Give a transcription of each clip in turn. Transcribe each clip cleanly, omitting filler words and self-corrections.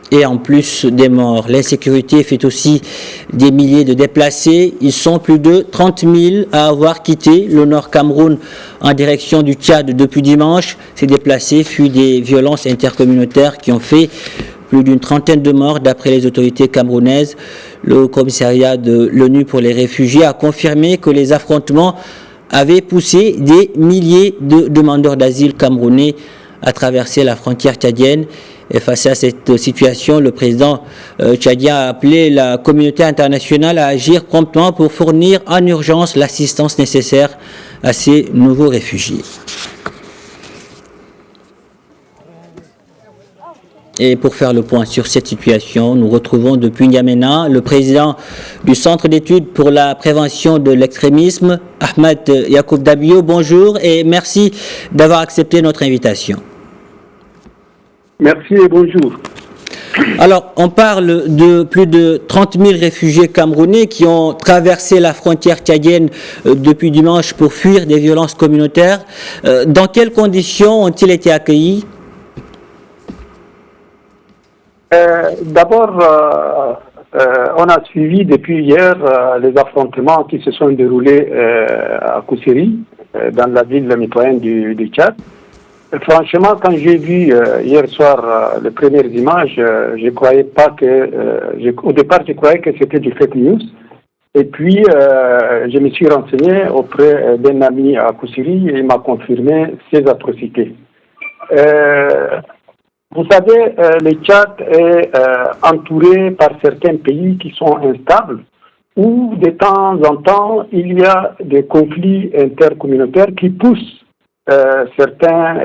Et en plus des morts, l'insécurité fait aussi des milliers de déplacés. Ils sont plus de 30 000 à avoir quitté le Nord Cameroun en direction du Tchad depuis dimanche. Ces déplacés fuient des violences intercommunautaires qui ont fait plus d'une trentaine de morts d'après les autorités camerounaises. Le commissariat de l'ONU pour les réfugiés a confirmé que les affrontements avaient poussé des milliers de demandeurs d'asile camerounais à traverser la frontière tchadienne. Et face à cette situation, le président tchadien a appelé la communauté internationale à agir promptement pour fournir en urgence l'assistance nécessaire à ces nouveaux réfugiés. Et pour faire le point sur cette situation, nous retrouvons depuis N'Djamena le président du Centre d'études pour la prévention de l'extrémisme, Ahmed Yacoub Dabio. Bonjour et merci d'avoir accepté notre invitation. Merci et bonjour. Alors, on parle de plus de 30 000 réfugiés camerounais qui ont traversé la frontière tchadienne depuis dimanche pour fuir des violences communautaires. Dans quelles conditions ont-ils été accueillis ? D'abord, on a suivi depuis hier les affrontements qui se sont déroulés à Kousseri, dans la ville mitoyenne du Tchad. Franchement, quand j'ai vu hier soir les premières images, je croyais pas que... au départ, je croyais que c'était du fake news. Et puis, je me suis renseigné auprès d'un ami à Kousseri et il m'a confirmé ces atrocités. Vous savez, le Tchad est entouré par certains pays qui sont instables, où de temps en temps, il y a des conflits intercommunautaires qui poussent certains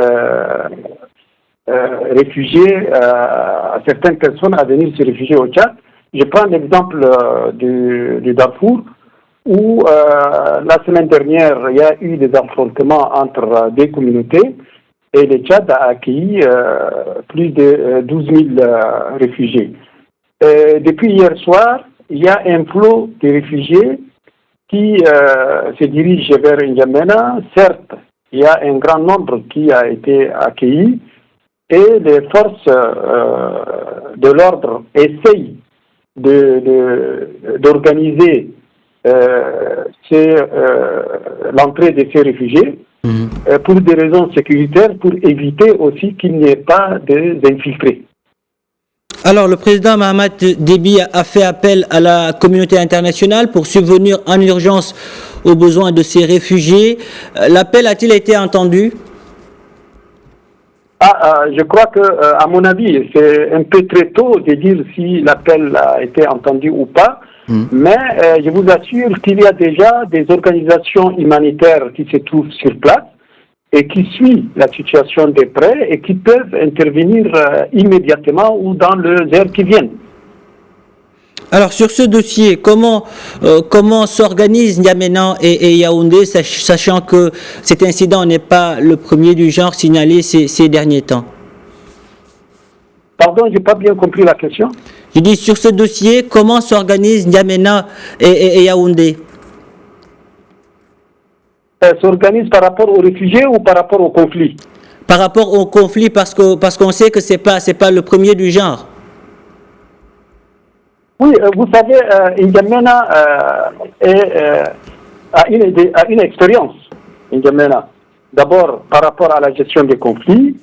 réfugiés, certaines personnes à venir se réfugier au Tchad. Je prends l'exemple du Darfour, où la semaine dernière, il y a eu des affrontements entre des communautés et le Tchad a accueilli plus de 12 000 réfugiés. Depuis hier soir, il y a un flot de réfugiés qui se dirige vers N'Djamena. Certes, il y a un grand nombre qui a été accueilli et les forces de l'ordre essayent d'organiser l'entrée de ces réfugiés pour des raisons sécuritaires, pour éviter aussi qu'il n'y ait pas d'infiltrés. Alors, le président Mahamat Déby a fait appel à la communauté internationale pour subvenir en urgence aux besoins de ces réfugiés. L'appel a-t-il été entendu ? Je crois que, à mon avis, c'est un peu très tôt de dire si l'appel a été entendu ou pas. Mais je vous assure qu'il y a déjà des organisations humanitaires qui se trouvent sur place et qui suivent la situation de près et qui peuvent intervenir immédiatement ou dans les heures qui viennent. Alors sur ce dossier, comment s'organisent N'Djamena et Yaoundé, sachant que cet incident n'est pas le premier du genre signalé ces derniers temps? Pardon, je n'ai pas bien compris la question. Je dis sur ce dossier, comment s'organisent N'Djamena et Yaoundé? S'organise par rapport aux réfugiés ou par rapport au conflit? Par rapport au conflit, parce qu'on sait que c'est pas le premier du genre. Oui, vous savez, N'Djamena a une expérience. N'Djamena, d'abord par rapport à la gestion des conflits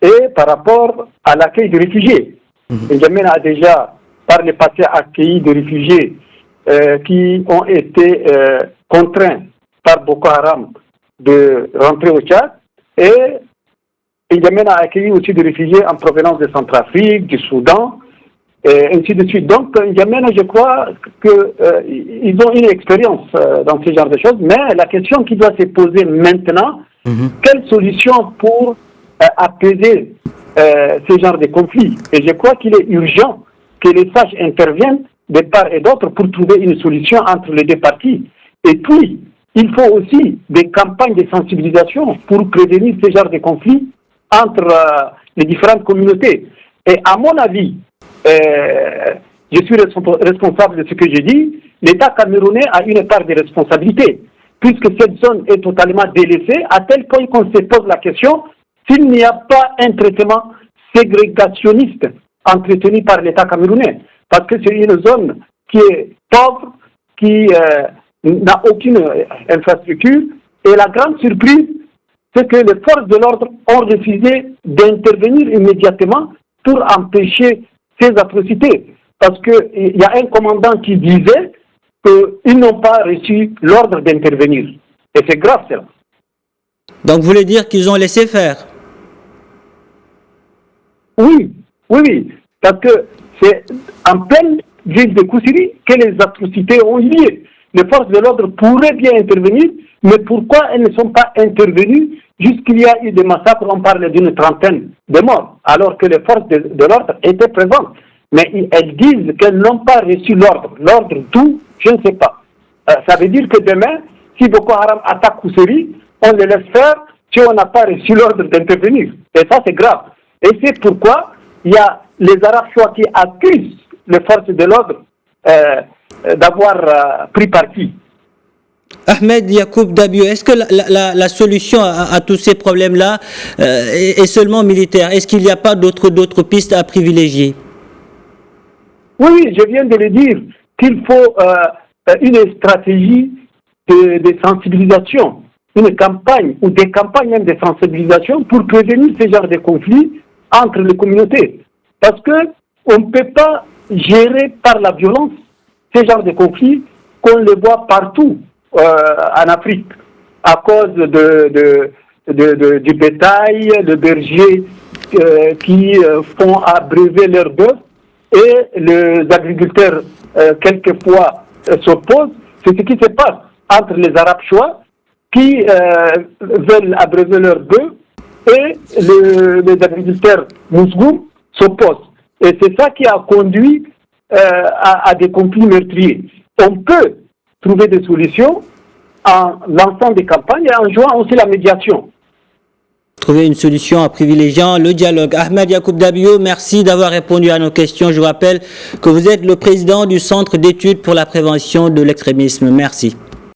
et par rapport à l'accueil des réfugiés. N'Djamena a déjà, par le passé, accueilli des réfugiés qui ont été contraints par Boko Haram de rentrer au Tchad, et N'Djamena a accueilli aussi des réfugiés en provenance de Centrafrique, du Soudan, et ainsi de suite. Donc, N'Djamena, je crois qu'ils ont une expérience dans ce genre de choses, mais la question qui doit se poser maintenant, quelle solution pour apaiser ce genre de conflits? Et je crois qu'il est urgent que les sages interviennent de part et d'autre pour trouver une solution entre les deux parties. Et puis, il faut aussi des campagnes de sensibilisation pour prévenir ce genre de conflits entre les différentes communautés. Et à mon avis, je suis responsable de ce que je dis, l'État camerounais a une part de responsabilité, puisque cette zone est totalement délaissée, à tel point qu'on se pose la question s'il n'y a pas un traitement ségrégationniste entretenue par l'État camerounais. Parce que c'est une zone qui est pauvre, qui n'a aucune infrastructure. Et la grande surprise, c'est que les forces de l'ordre ont refusé d'intervenir immédiatement pour empêcher ces atrocités. Parce qu'il y a un commandant qui disait qu'ils n'ont pas reçu l'ordre d'intervenir. Et c'est grave, cela. Donc, vous voulez dire qu'ils ont laissé faire? Oui. Parce que c'est en pleine ville de Koussiri que les atrocités ont lieu. Les forces de l'ordre pourraient bien intervenir, mais pourquoi elles ne sont pas intervenues jusqu'il y a eu des massacres? On parle d'une trentaine de morts, alors que les forces de l'ordre étaient présentes. Mais elles disent qu'elles n'ont pas reçu l'ordre. L'ordre d'où? Je ne sais pas. Ça veut dire que demain, si Boko Haram attaque Koussiri, on le laisse faire si on n'a pas reçu l'ordre d'intervenir. Et ça, c'est grave. Et c'est pourquoi il y a les Arabes choix qui accusent les forces de l'ordre d'avoir pris parti. Ahmed Yacoub Dabio, est-ce que la solution à tous ces problèmes-là est seulement militaire? Est-ce qu'il n'y a pas d'autres pistes à privilégier? Oui, je viens de le dire, qu'il faut une stratégie de sensibilisation, une campagne ou des campagnes de sensibilisation pour prévenir ce genre de conflits entre les communautés. Parce qu'on ne peut pas gérer par la violence ce genre de conflits qu'on le voit partout en Afrique, à cause du bétail, de bergers qui font abreuver leurs bœufs, et les agriculteurs quelquefois s'opposent. C'est ce qui se passe entre les Arabes choix qui veulent abreuver leurs bœufs et les agriculteurs mousgoum s'opposent. Et c'est ça qui a conduit à des conflits meurtriers. On peut trouver des solutions en lançant des campagnes et en jouant aussi la médiation. Trouver une solution en privilégiant le dialogue. Ahmed Yacoub Dabio, merci d'avoir répondu à nos questions. Je vous rappelle que vous êtes le président du Centre d'études pour la prévention de l'extrémisme. Merci.